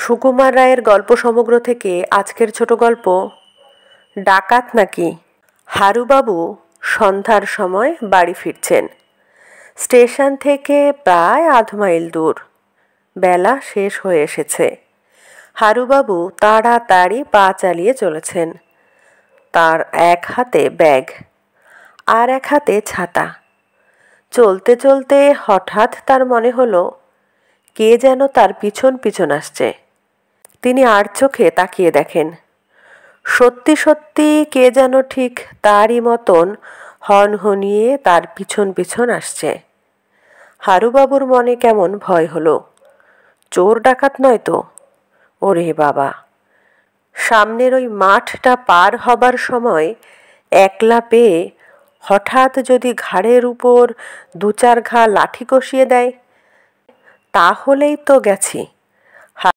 সুকুমার রায়ের গল্প সমগ্র থেকে আজকের ছোট গল্প ডাকাত নাকি। হারুবাবু সন্ধ্যার সময় বাড়ি ফিরছেন। স্টেশন থেকে প্রায় আধ মাইল দূর। বেলা শেষ হয়ে এসেছে। হারুবাবু তাড়াতাড়ি পা চালিয়ে চলেছেন। তার এক হাতে ব্যাগ আর এক হাতে ছাতা। চলতে চলতে হঠাৎ তার মনে হলো কে যেন তার পিছন পিছন আসছে। তিনি আর চোখে তাকিয়ে দেখেন, সত্যি সত্যি কে যেন ঠিক তারই মতন হনহনিয়ে তার পিছন পিছন আসছে। হারুবাবুর মনে কেমন ভয় হলো। চোর ডাকাত নয় তো? ওরে বাবা! সামনের ওই মাঠটা পার হবার সময় একলা পেয়ে হঠাৎ যদি ঘাড়ের উপর দু চার ঘা লাঠি কষিয়ে দেয়, তাহলেই তো গেছি।